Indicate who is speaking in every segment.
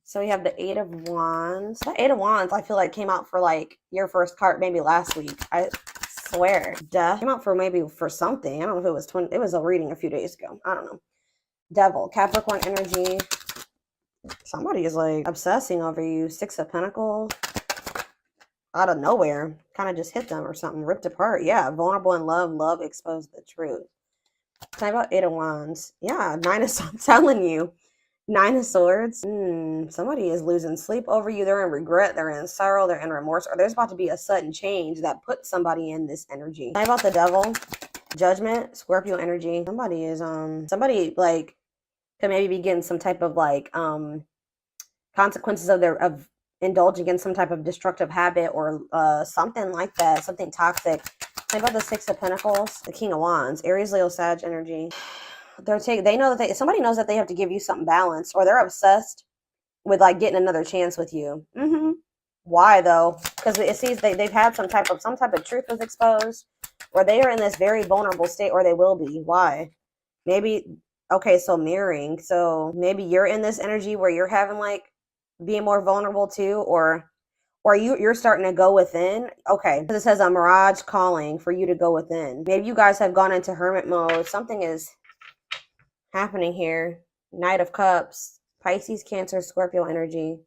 Speaker 1: So we have the Eight of Wands. That Eight of Wands, I feel like came out for like your first card maybe last week. I swear. Death came out for maybe for something. I don't know if it was it was a reading a few days ago. I don't know. Devil, Capricorn energy. Somebody is like obsessing over you. Six of Pentacles. Out of nowhere. Kind of just hit them or something. Ripped apart. Yeah. Vulnerable in love. Love exposed the truth. Talk about Eight of Wands. Yeah. Nine of Swords. I'm telling you. Nine of Swords. Somebody is losing sleep over you. They're in regret. They're in sorrow. They're in remorse. Or there's about to be a sudden change that puts somebody in this energy. Talk about the Devil. Judgment. Scorpio energy. Somebody is somebody like could maybe be getting some type of like consequences of indulging in some type of destructive habit or something like that. Something toxic. Talk about the Six of Pentacles. The King of Wands. Aries, Leo, Sag energy. They know that somebody knows that they have to give you something balanced, or they're obsessed with like getting another chance with you. Why though? Because it seems they've had some type of truth was exposed, or they are in this very vulnerable state, or they will be. Why? Maybe okay, so mirroring. So maybe you're in this energy where you're having like being more vulnerable too, or you're starting to go within. Okay, it says a mirage calling for you to go within. Maybe you guys have gone into hermit mode. Something is happening here. Knight of Cups, Pisces, Cancer, Scorpio energy.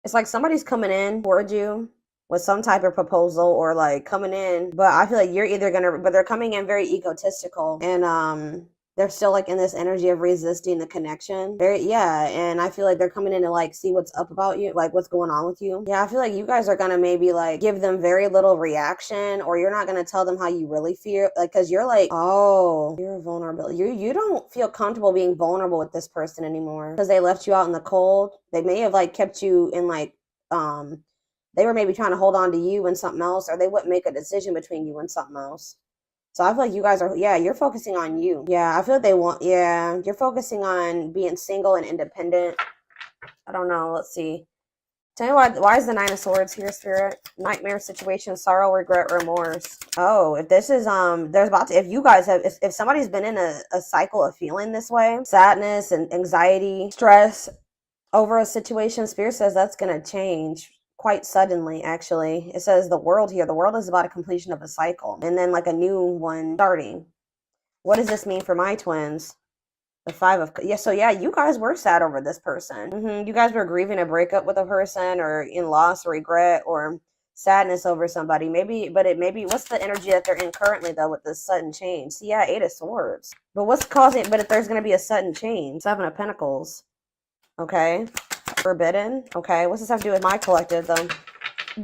Speaker 1: It's like somebody's coming in towards you with some type of proposal or like coming in, but I feel like you're either gonna, but they're coming in very egotistical and they're still like in this energy of resisting the connection. Yeah, and I feel like they're coming in to like see what's up about you, like what's going on with you. Yeah, I feel like you guys are gonna maybe like give them very little reaction, or you're not gonna tell them how you really feel, like because you're like, oh, you're vulnerable. You don't feel comfortable being vulnerable with this person anymore because they left you out in the cold. They may have like kept you in like they were maybe trying to hold on to you and something else, or they wouldn't make a decision between you and something else. So I feel like you guys are, yeah, you're focusing on you. Yeah, I feel like you're focusing on being single and independent. I don't know. Let's see. Tell me why is the Nine of Swords here, Spirit? Nightmare situation, sorrow, regret, remorse. Oh, if this is, there's about to, if you guys have, if somebody's been in a cycle of feeling this way, sadness and anxiety, stress over a situation, Spirit says that's going to change quite suddenly. Actually, it says the world here, the world is about a completion of a cycle and then like a new one starting. What does this mean for my twins? The Five of, yeah, so yeah, you guys were sad over this person. You guys were grieving a breakup with a person, or in loss or regret or sadness over somebody. Maybe what's the energy that they're in currently though with this sudden change? See, yeah, Eight of Swords. But what's causing, but if there's going to be a sudden change, Seven of Pentacles. Okay. Forbidden. Okay, what's this have to do with my collective though?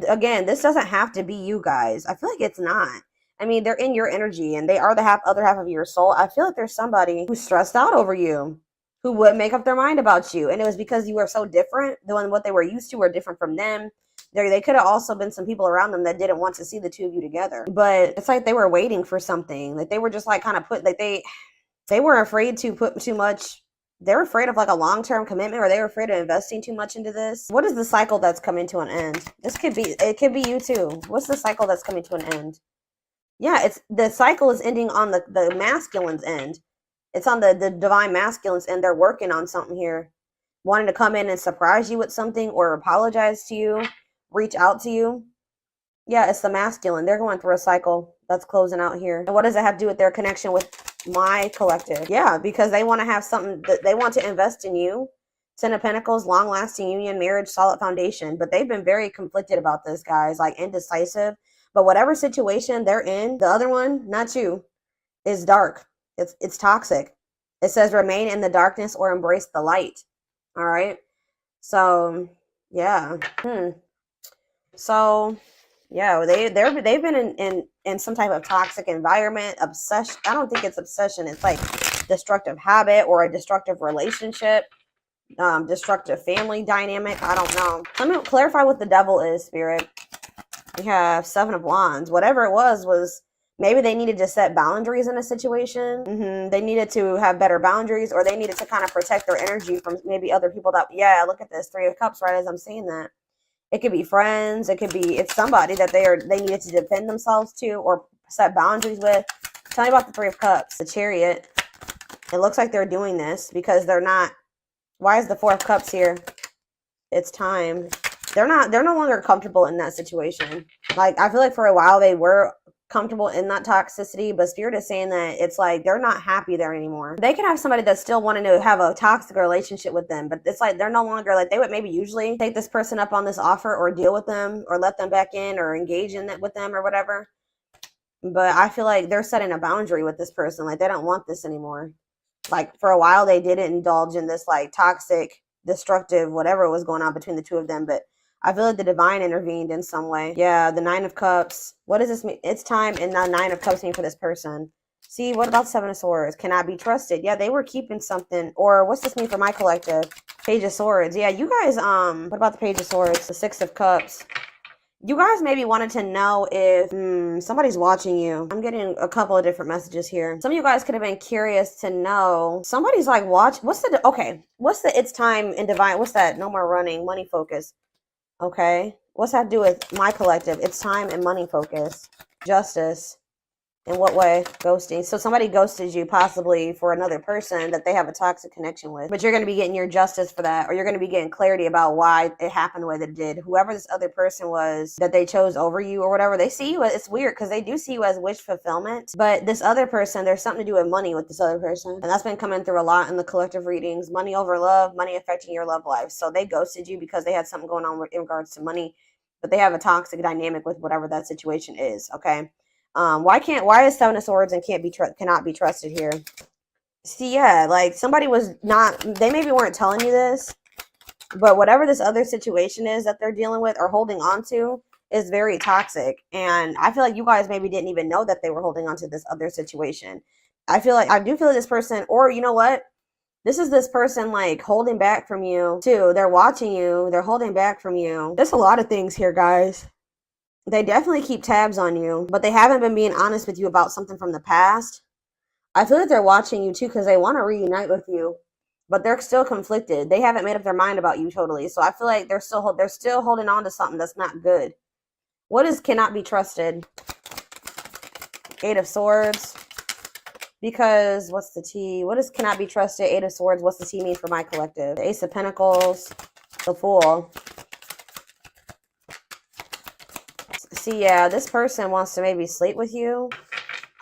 Speaker 1: Again, this doesn't have to be you guys. I feel like it's not. I mean, they're in your energy and they are the other half of your soul. I feel like there's somebody who's stressed out over you, who would make up their mind about you, and it was because you were so different. What they were used to were different from them. They could have also been some people around them that didn't want to see the two of you together, but it's like they were waiting for something. Like they were just like kind of they were afraid to put too much. They're afraid of like a long-term commitment, or they were afraid of investing too much into this. What is the cycle that's coming to an end? It could be you too. What's the cycle that's coming to an end? Yeah, it's the cycle is ending on the masculine's end. It's on the divine masculine's end. They're working on something here, wanting to come in and surprise you with something or apologize to you, reach out to you. Yeah, it's the masculine. They're going through a cycle that's closing out here. And what does it have to do with their connection with my collective? Yeah, because they want to have something that they want to invest in you. Ten of Pentacles, long-lasting union, marriage, solid foundation. But they've been very conflicted about this, guys, like indecisive. But whatever situation they're in, the other one, not you, is dark. It's toxic. It says remain in the darkness or embrace the light. All right. So yeah. So yeah, they've been in some type of toxic environment, obsession. I don't think it's obsession. It's like destructive habit or a destructive relationship, destructive family dynamic. I don't know. Let me clarify what the Devil is, Spirit. We have Seven of Wands. Whatever it was maybe they needed to set boundaries in a situation. They needed to have better boundaries, or they needed to kind of protect their energy from maybe other people that, yeah, look at this, Three of Cups, right as I'm saying that. It could be friends. It could be, it's somebody that they needed to defend themselves to or set boundaries with. Tell me about the Three of Cups, the Chariot. It looks like they're doing this because they're not. Why is the Four of Cups here? It's time. They're no longer comfortable in that situation. Like, I feel like for a while they were comfortable in that toxicity, but Spirit is saying that it's like they're not happy there anymore. They can have somebody that's still wanting to have a toxic relationship with them, but it's like they're no longer, like, they would maybe usually take this person up on this offer or deal with them or let them back in or engage in it with them or whatever. But I feel like they're setting a boundary with this person. Like, they don't want this anymore. Like, for a while they didn't indulge in this like toxic, destructive, whatever was going on between the two of them, but I feel like the divine intervened in some way. Yeah, the Nine of Cups. What does this mean? It's time, and the Nine of Cups mean for this person. See, what about Seven of Swords? Cannot be trusted. Yeah, they were keeping something. Or what's this mean for my collective? Page of Swords. Yeah, you guys, what about the Page of Swords? The Six of Cups. You guys maybe wanted to know if somebody's watching you. I'm getting a couple of different messages here. Some of you guys could have been curious to know. Somebody's like, what's the it's time in divine, what's that? No more running, money focus. Okay. What's that do with my collective? It's time and money focus. Justice. In what way? Ghosting. So somebody ghosted you possibly for another person that they have a toxic connection with. But you're going to be getting your justice for that. Or you're going to be getting clarity about why it happened the way that it did. Whoever this other person was that they chose over you or whatever, they see you as, it's weird because they do see you as wish fulfillment. But this other person, there's something to do with money with this other person. And that's been coming through a lot in the collective readings. Money over love, money affecting your love life. So they ghosted you because they had something going on in regards to money. But they have a toxic dynamic with whatever that situation is. Okay. Why is Seven of Swords and cannot be trusted here? See, yeah, like somebody was not, they maybe weren't telling you this, but whatever this other situation is that they're dealing with or holding on to is very toxic. And I feel like you guys maybe didn't even know that they were holding on to this other situation. I do feel like this person, or you know what? This is this person like holding back from you too. They're watching you. They're holding back from you. There's a lot of things here, guys. They definitely keep tabs on you, but they haven't been being honest with you about something from the past. I feel like they're watching you too because they want to reunite with you, but they're still conflicted. They haven't made up their mind about you totally. So I feel like they're still holding on to something that's not good. What is cannot be trusted? Eight of Swords. Because what's the T? What is cannot be trusted? Eight of Swords. What's the T mean for my collective? The Ace of Pentacles. The Fool. See, yeah, this person wants to maybe sleep with you.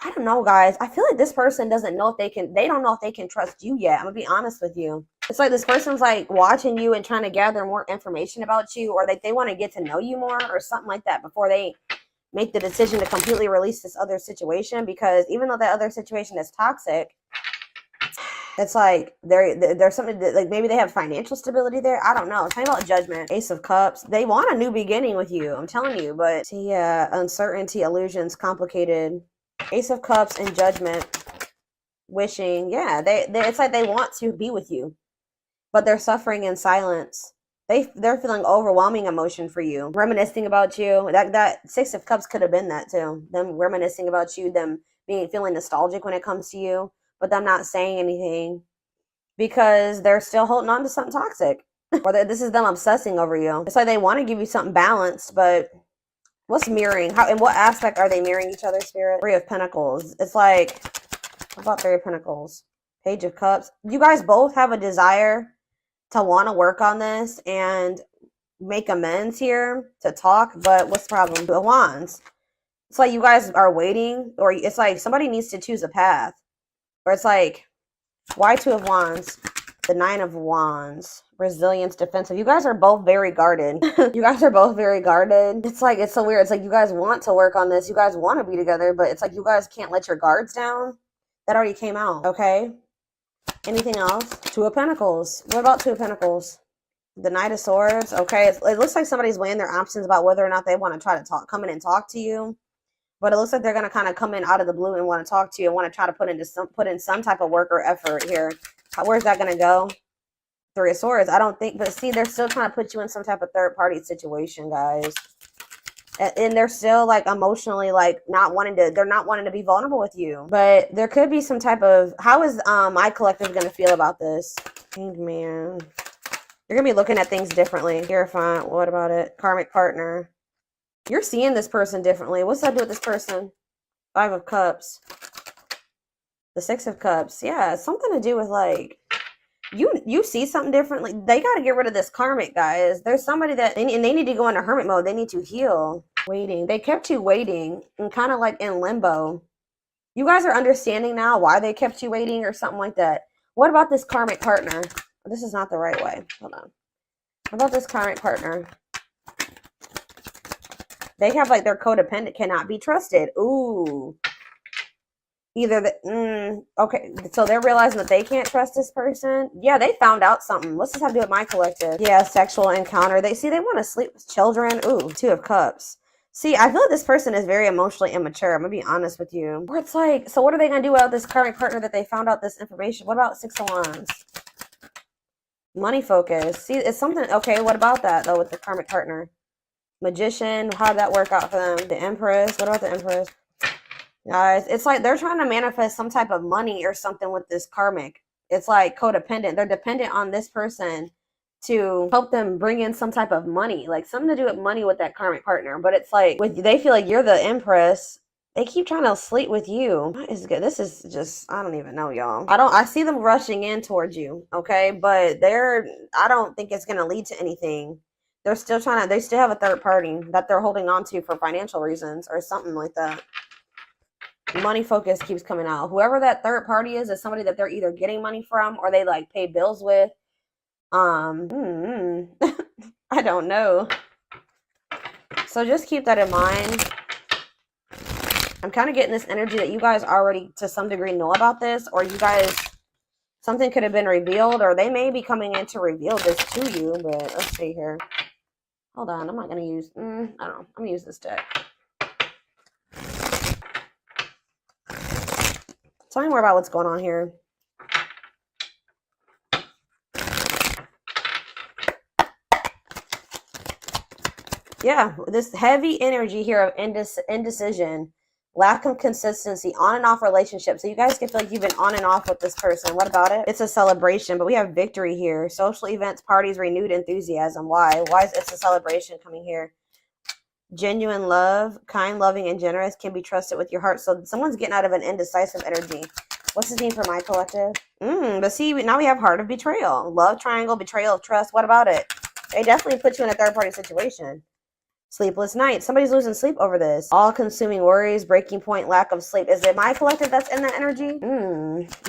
Speaker 1: I don't know, guys. I feel like this person doesn't know if they don't know if they can trust you yet. I'm gonna be honest with you. It's like this person's like watching you and trying to gather more information about you, or like they want to get to know you more or something like that before they make the decision to completely release this other situation. Because even though that other situation is toxic, it's like there's something that, like, maybe they have financial stability there. I don't know. Tell me about Judgment. Ace of Cups. They want a new beginning with you. I'm telling you. But see, uncertainty, illusions, complicated. Ace of Cups and Judgment. Wishing. Yeah, it's like they want to be with you, but they're suffering in silence. They're feeling overwhelming emotion for you, reminiscing about you. That Six of Cups could have been that too. Them reminiscing about you. Them feeling nostalgic when it comes to you. But them not saying anything because they're still holding on to something toxic. Or this is them obsessing over you. It's like they want to give you something balanced, but what's mirroring? How, in what aspect are they mirroring each other, Spirit? Three of Pentacles. It's like, what about Three of Pentacles? Page of Cups. You guys both have a desire to want to work on this and make amends here, to talk, but what's the problem? The Wands. It's like you guys are waiting, or it's like somebody needs to choose a path. Or it's like, why Two of Wands? The Nine of Wands. Resilience, defensive. You guys are both very guarded. You guys are both very guarded. It's like, it's so weird. It's like you guys want to work on this. You guys want to be together, but it's like you guys can't let your guards down. That already came out, okay? Anything else? Two of Pentacles. What about Two of Pentacles? The Knight of Swords. Okay, it looks like somebody's weighing their options about whether or not they want to try to come in and talk to you. But it looks like they're going to kind of come in out of the blue and want to talk to you and want to try to put in some type of work or effort here. Where's that going to go? Three of Swords. I don't think, but see, they're still trying to put you in some type of third party situation, guys. And they're still like emotionally like they're not wanting to be vulnerable with you. But there could be some type of, how is my collective going to feel about this? Man, you're going to be looking at things differently. Hierophant. What about it? Karmic partner. You're seeing this person differently. What's that do with this person? Five of Cups. The Six of Cups. Yeah, something to do with like, you see something differently. They got to get rid of this karmic, guys. There's somebody that and they need to go into hermit mode. They need to heal. Waiting. They kept you waiting and kind of like in limbo. You guys are understanding now why they kept you waiting or something like that. What about this karmic partner? This is not the right way. Hold on. What about this karmic partner? They have like their codependent, cannot be trusted. Ooh. Either the okay, so they're realizing that they can't trust this person. Yeah, they found out something. What's this have to do with my collective? Yeah, sexual encounter. They want to sleep with children. Ooh, 2 of Cups. See, I feel like this person is very emotionally immature. I'm gonna be honest with you. Or it's like, so what are they gonna do about this karmic partner that they found out this information? What about 6 of Wands? Money focus. See, it's something. Okay, what about that though with the karmic partner? Magician. How did that work out for them? The Empress. What about the Empress? Guys, it's like they're trying to manifest some type of money or something with this karmic. It's like codependent. They're dependent on this person to help them bring in some type of money, like something to do with money with that karmic partner. But it's like they feel like you're the Empress. They keep trying to sleep with you. What is good? This is just, I don't even know, y'all. I see them rushing in towards you, okay? But I don't think it's gonna lead to anything. They're still they still have a third party that they're holding on to for financial reasons or something like that. Money focus keeps coming out. Whoever that third party is somebody that they're either getting money from or they like pay bills with. I don't know. So just keep that in mind. I'm kind of getting this energy that you guys already to some degree know about this, or you guys, something could have been revealed, or they may be coming in to reveal this to you. But let's see here. Hold on. I'm not going to use, I don't know. I'm going to use this deck. Tell me more about what's going on here. Yeah, this heavy energy here of indecision, lack of consistency, on and off relationships. So you guys can feel like you've been on and off with this person. What about it? It's a celebration, but we have victory here. Social events, parties, renewed enthusiasm. Why? Why is it's a celebration coming here? Genuine love, kind, loving, and generous, can be trusted with your heart. So someone's getting out of an indecisive energy. What's this mean for my collective? But see, now we have heart of betrayal. Love triangle, betrayal of trust. What about it? They definitely put you in a third-party situation. Sleepless nights. Somebody's losing sleep over this. All-consuming worries, breaking point, lack of sleep. Is it my collective that's in that energy?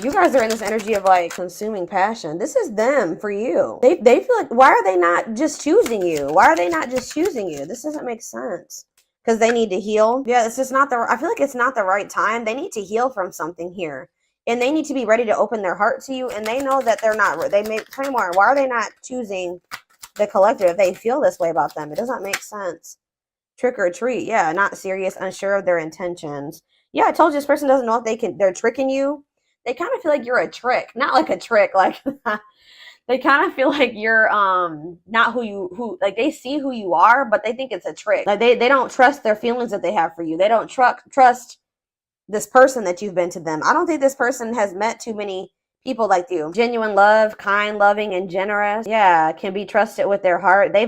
Speaker 1: You guys are in this energy of like consuming passion. This is them for you. They feel like, why are they not just choosing you? Why are they not just choosing you? This doesn't make sense. Because they need to heal. Yeah, it's just not I feel like it's not the right time. They need to heal from something here. And they need to be ready to open their heart to you. And they know that they're not. They may tell you more. Why are they not choosing the collective if they feel this way about them? It doesn't make sense. Trick or treat. Yeah, not serious, unsure of their intentions. Yeah, I told you this person doesn't know if they're tricking you. They kind of feel like you're a trick. Not like a trick, like they kind of feel like you're not who like they see who you are, but they think it's a trick. Like they don't trust their feelings that they have for you. They don't trust this person that you've been to them. I don't think this person has met too many people like you. Genuine love, kind, loving, and generous. Yeah, can be trusted with their heart. They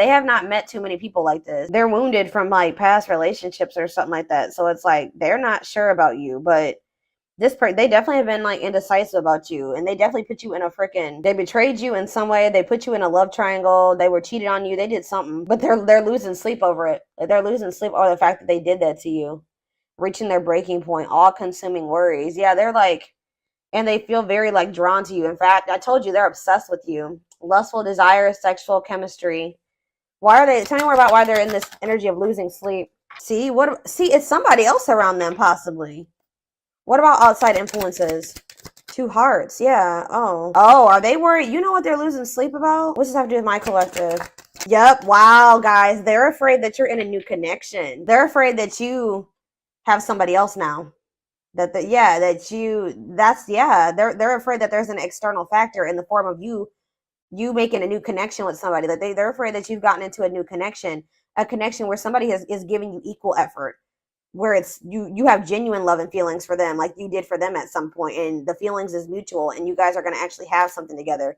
Speaker 1: have not met too many people like this. They're wounded from like past relationships or something like that. So it's like they're not sure about you, but they definitely have been like indecisive about you, and they definitely put you in a they betrayed you in some way. They put you in a love triangle. They were cheated on you. They did something, but they're losing sleep over it. They're losing sleep over the fact that they did that to you. Reaching their breaking point, all consuming worries. Yeah, they're like, and they feel very like drawn to you. In fact, I told you they're obsessed with you. Lustful desire, sexual chemistry. Why are they? Tell me more about why they're in this energy of losing sleep. See, it's somebody else around them possibly. What about outside influences? 2 hearts. Yeah. Oh, are they worried? You know what they're losing sleep about? What's this have to do with my collective? Yep. Wow, guys. They're afraid that you're in a new connection. They're afraid that you have somebody else now. They're afraid that there's an external factor in the form of you making a new connection with somebody. That they're afraid that you've gotten into a new connection, a connection where somebody is giving you equal effort, where it's you have genuine love and feelings for them, like you did for them at some point, and the feelings is mutual, and you guys are going to actually have something together.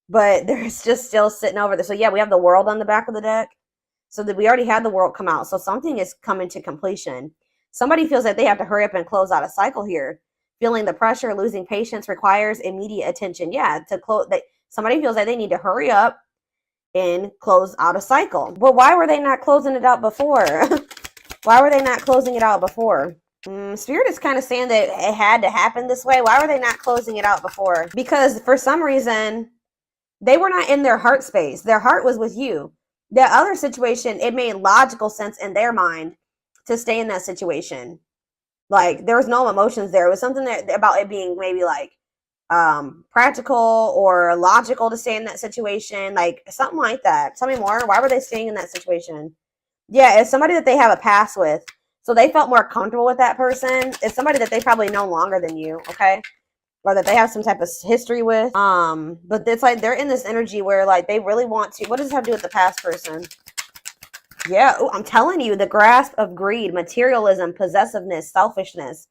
Speaker 1: But there's just still sitting over there. So yeah, we have the World on the back of the deck. So that we already had the World come out. So something is coming to completion. Somebody feels that they have to hurry up and close out a cycle here. Feeling the pressure, losing patience requires immediate attention. Yeah, to close. Somebody feels like they need to hurry up and close out a cycle. But why were they not closing it out before? Why were they not closing it out before? Spirit is kind of saying that it had to happen this way. Why were they not closing it out before? Because for some reason, they were not in their heart space. Their heart was with you. The other situation, it made logical sense in their mind to stay in that situation. Like, there was no emotions there. It was something about it being maybe like practical or logical to stay in that situation. Like, something like that. Tell me more. Why were they staying in that situation? Yeah, it's somebody that they have a past with. So they felt more comfortable with that person. It's somebody that they probably know longer than you, okay? Or that they have some type of history with. But it's like they're in this energy where like they really want to. What does it have to do with the past person? Yeah, I'm telling you, the grasp of greed, materialism, possessiveness, selfishness.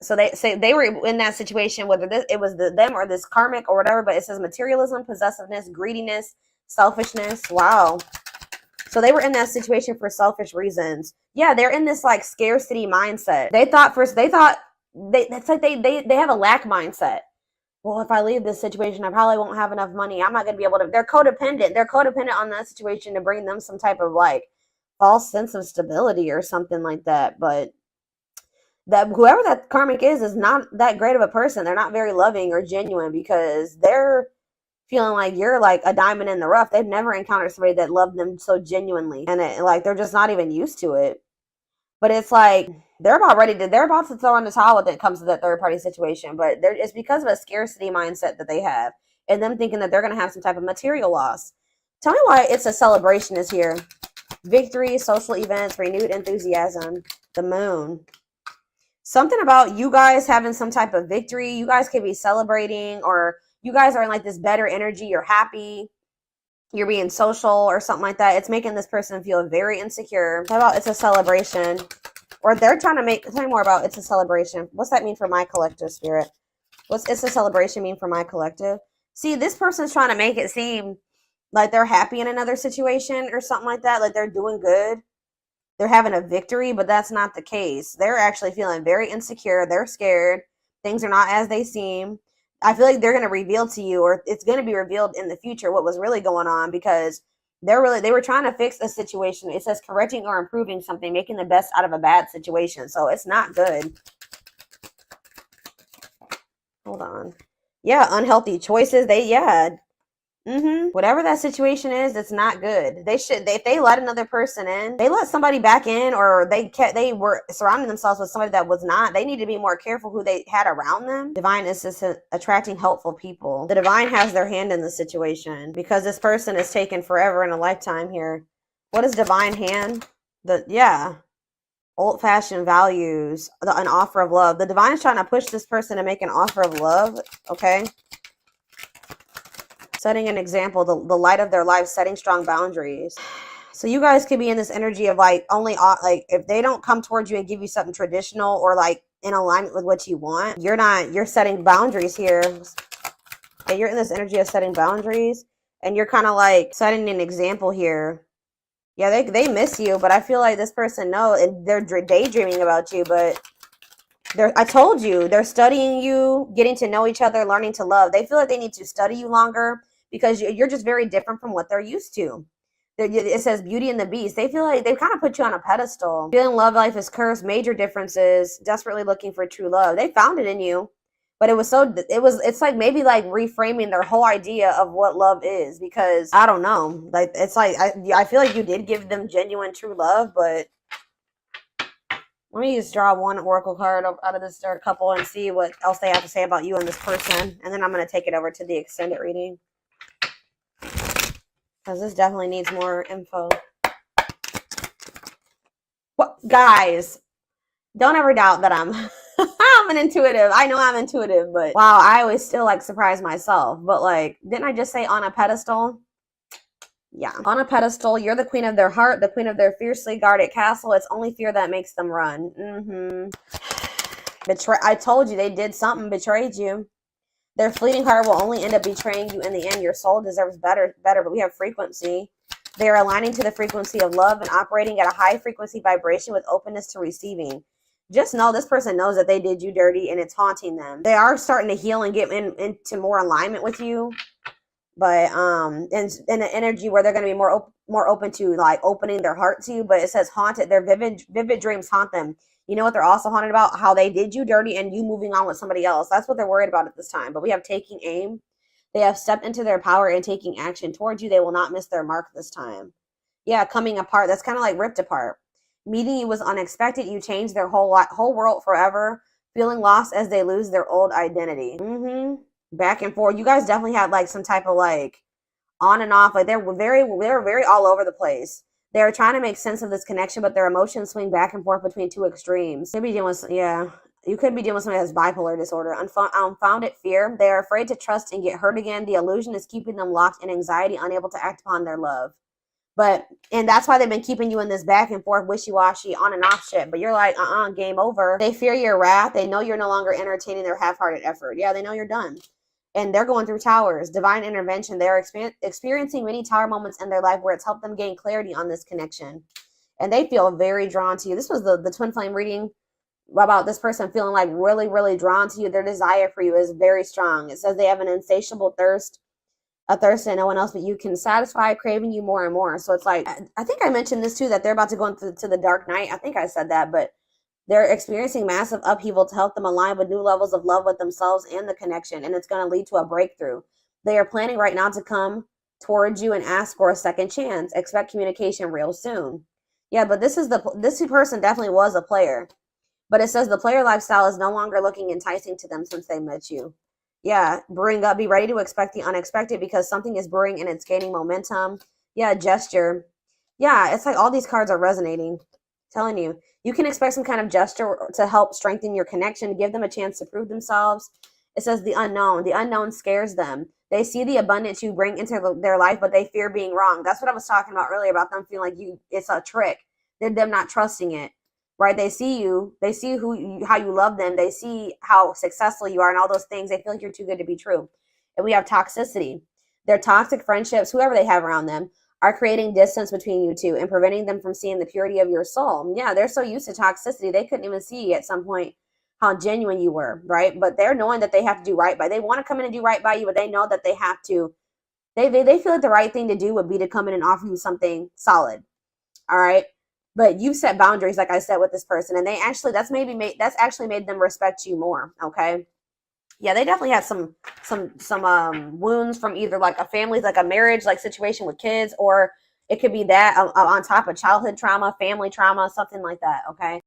Speaker 1: So they say they were in that situation, whether it was them or this karmic or whatever, but it says materialism, possessiveness, greediness, selfishness. Wow. So they were in that situation for selfish reasons. Yeah, they're in this like scarcity mindset. It's like they have a lack mindset. Well, if I leave this situation, I probably won't have enough money. I'm not going to be able to. They're codependent. They're codependent on that situation to bring them some type of like false sense of stability or something like that. But that whoever that karmic is not that great of a person. They're not very loving or genuine because they're feeling like you're like a diamond in the rough. They've never encountered somebody that loved them so genuinely, and like they're just not even used to it. But it's like they're about to throw in the towel when it comes to that third party situation. But it's because of a scarcity mindset that they have, and them thinking that they're going to have some type of material loss. Tell me why it's a celebration is here. Victory, social events, renewed enthusiasm, the moon. Something about you guys having some type of victory. You guys could be celebrating, or you guys are in like this better energy. You're happy. You're being social or something like that. It's making this person feel very insecure. How about it's a celebration? Or they're trying to tell me more about it's a celebration. What's that mean for my collective, Spirit? What's it's a celebration mean for my collective? See, this person's trying to make it seem like they're happy in another situation or something like that. Like they're doing good. They're having a victory, but that's not the case. They're actually feeling very insecure. They're scared. Things are not as they seem. I feel like they're going to reveal to you, or it's going to be revealed in the future what was really going on, because they were trying to fix a situation. It says correcting or improving something, making the best out of a bad situation. So it's not good. Hold on. Yeah, unhealthy choices. Whatever that situation is, it's not good. If they let another person in, they let somebody back in, or they were surrounding themselves with somebody that was not. They need to be more careful who they had around them. Divine assistant attracting helpful people. The divine has their hand in the situation because this person is taken forever in a lifetime here. What is divine hand? Old-fashioned values, an offer of love. The divine is trying to push this person to make an offer of love. Okay. Setting an example, the light of their life, setting strong boundaries. So you guys could be in this energy of like only like if they don't come towards you and give you something traditional or like in alignment with what you want, you're setting boundaries here. Okay, you're in this energy of setting boundaries, and you're kind of like setting an example here. Yeah, they miss you, but I feel like this person knows, and they're daydreaming about you, but I told you, they're studying you, getting to know each other, learning to love. They feel like they need to study you longer because you're just very different from what they're used to. It says Beauty and the Beast. They feel like they've kind of put you on a pedestal. Feeling love life is cursed, major differences, desperately looking for true love. They found it in you, but it's like maybe like reframing their whole idea of what love is, because I don't know. Like, it's like, I feel like you did give them genuine true love, but let me just draw one oracle card out of this third couple and see what else they have to say about you and this person. And then I'm going to take it over to the extended reading, because this definitely needs more info. What, guys, don't ever doubt that I'm I'm an intuitive. I know I'm intuitive, but wow, I always still like surprise myself. But like, didn't I just say on a pedestal? Yeah, on a pedestal. You're the queen of their heart, the queen of their fiercely guarded castle. It's only fear that makes them run. I told you they did something, betrayed you. Their fleeting heart will only end up betraying you in the end. Your soul deserves better, but we have frequency. They are aligning to the frequency of love and operating at a high frequency vibration with openness to receiving. Just know this person knows that they did you dirty and it's haunting them. They are starting to heal and get into more alignment with you. But in the energy where they're going to be more open to like opening their heart to you. But it says haunted. Their vivid dreams haunt them. You know what they're also haunted about? How they did you dirty and you moving on with somebody else. That's what they're worried about at this time. But we have taking aim. They have stepped into their power and taking action towards you. They will not miss their mark this time. Yeah, coming apart. That's kind of like ripped apart. Meeting you was unexpected. You changed their whole world forever. Feeling lost as they lose their old identity. Back and forth. You guys definitely had like some type of like on and off. Like they were very all over the place. They were trying to make sense of this connection, but their emotions swing back and forth between two extremes. Maybe dealing with, yeah. You could be dealing with somebody that has bipolar disorder. Unfounded fear. They are afraid to trust and get hurt again. The illusion is keeping them locked in anxiety, unable to act upon their love. And that's why they've been keeping you in this back and forth, wishy-washy, on and off shit. But you're like, game over. They fear your wrath. They know you're no longer entertaining their half-hearted effort. Yeah, they know you're done. And they're going through towers. Divine intervention. They're experiencing many tower moments in their life where it's helped them gain clarity on this connection. And they feel very drawn to you. This was the twin flame reading about this person feeling like really, really drawn to you. Their desire for you is very strong. It says they have an insatiable thirst, a thirst that no one else but you can satisfy, craving you more and more. So it's like, I think I mentioned this too, that they're about to go into the dark night. I think I said that, but they're experiencing massive upheaval to help them align with new levels of love with themselves and the connection. And it's going to lead to a breakthrough. They are planning right now to come towards you and ask for a second chance. Expect communication real soon. Yeah, but this person definitely was a player. But it says the player lifestyle is no longer looking enticing to them since they met you. Yeah, be ready to expect the unexpected because something is brewing and it's gaining momentum. Yeah, gesture. Yeah, it's like all these cards are resonating. Telling you, you can expect some kind of gesture to help strengthen your connection, give them a chance to prove themselves. It says the unknown. The unknown scares them. They see the abundance you bring into their life, but they fear being wrong. That's what I was talking about earlier about them feeling like it's a trick. They're them not trusting it. Right? They see you, they see how you love them, they see how successful you are and all those things. They feel like you're too good to be true. And we have toxicity. Their toxic friendships, whoever they have around them, are creating distance between you two and preventing them from seeing the purity of your soul. Yeah, they're so used to toxicity, they couldn't even see at some point how genuine you were, right? But they're knowing that they have to do right by, they want to come in and do right by you, but they know that they have to, they feel like the right thing to do would be to come in and offer you something solid. All right. But you've set boundaries, like I said, with this person, and that's actually made them respect you more. Okay, yeah, they definitely had some wounds from either like a family, like a marriage, like situation with kids, or it could be that on top of childhood trauma, family trauma, something like that. Okay.